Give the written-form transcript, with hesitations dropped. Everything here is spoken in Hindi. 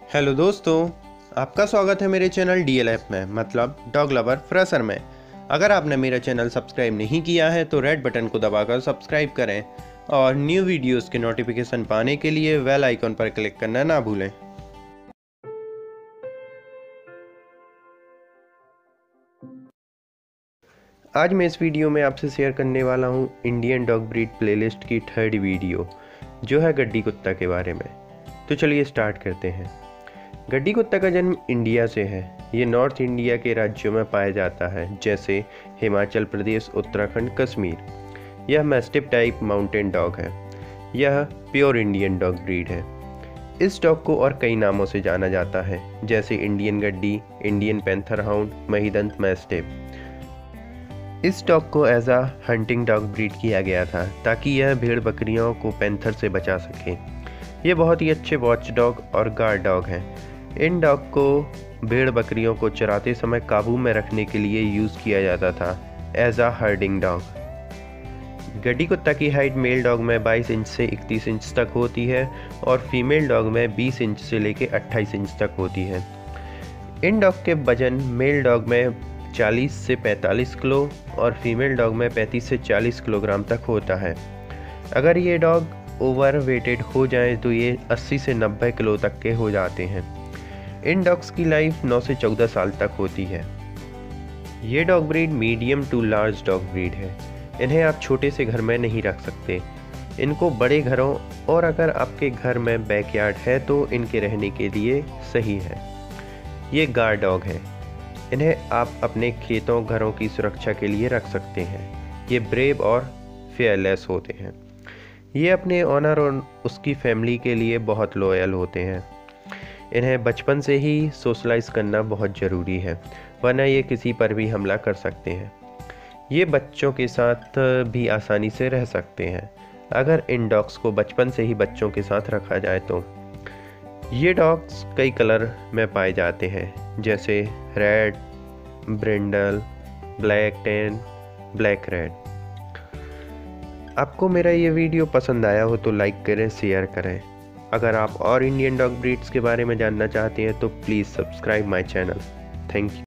हेलो दोस्तों, आपका स्वागत है मेरे चैनल DLF में, मतलब डॉग लवर फ्रेशर में। अगर आपने मेरा चैनल सब्सक्राइब नहीं किया है तो रेड बटन को दबाकर सब्सक्राइब करें और न्यू वीडियोस के नोटिफिकेशन पाने के लिए बेल आइकन पर क्लिक करना ना भूलें। आज मैं इस वीडियो में आपसे शेयर करने वाला हूँ इंडियन डॉग ब्रीड प्लेलिस्ट की थर्ड वीडियो, जो है गड्डी कुत्ता के बारे में। तो चलिए स्टार्ट करते हैं। गड्डी कुत्ता का जन्म इंडिया से है। ये नॉर्थ इंडिया के राज्यों में पाया जाता है, जैसे हिमाचल प्रदेश, उत्तराखंड, कश्मीर। यह मैस्टिफ टाइप माउंटेन डॉग है। यह प्योर इंडियन डॉग ब्रीड है। इस डॉग को और कई नामों से जाना जाता है, जैसे Indian Gaddi, Indian panther hound, Mahidant mastiff. इस डॉग को as a hunting dog breed किया गया था ताकि यह भेड़ बकरियों को पैंथर से बचा सके। ये बहुत ही अच्छे वॉच डॉग और गार्ड डॉग हैं। इन डॉग को भेड़ बकरियों को चराते समय काबू में रखने के लिए यूज़ किया जाता था एज अ हर्डिंग डॉग। गड्डी कुत्ता की हाइट मेल डॉग में 22 इंच से 31 इंच तक होती है और फीमेल डॉग में 20 इंच से लेकर 28 इंच तक होती है। इन डॉग के वजन मेल डॉग में 40 से 45 किलो और फीमेल डॉग में 35 से 40 किलोग्राम तक होता है। अगर ये डॉग ओवर वेटेड हो जाए तो ये 80 से 90 किलो तक के हो जाते हैं। इन डॉग्स की लाइफ 9 से 14 साल तक होती है। ये dog breed medium to large dog breed है। इन्हें आप छोटे से घर में नहीं रख सकते। इनको बड़े घरों और अगर आपके घर में बैकयार्ड है तो इनके रहने के लिए सही है। ये गार्ड डॉग है। इन्हें आप अपने खेतों घरों की सुरक्षा के लिए रख सकते हैं। ये ब्रेव और फेयरलेस होते हैं। ये अपने ऑनर और उसकी फैमिली के लिए बहुत लॉयल होते हैं। इन्हें बचपन से ही सोशलाइज करना बहुत ज़रूरी है, वरना ये किसी पर भी हमला कर सकते हैं। ये बच्चों के साथ भी आसानी से रह सकते हैं अगर इन डॉग्स को बचपन से ही बच्चों के साथ रखा जाए तो। ये डॉग्स कई कलर में पाए जाते हैं, जैसे red, ब्रिंडल, black tan, black red. आपको मेरा ये वीडियो पसंद आया हो तो लाइक करें, शेयर करें। अगर आप और इंडियन डॉग ब्रीड्स के बारे में जानना चाहते हैं तो please subscribe my channel. Thank you.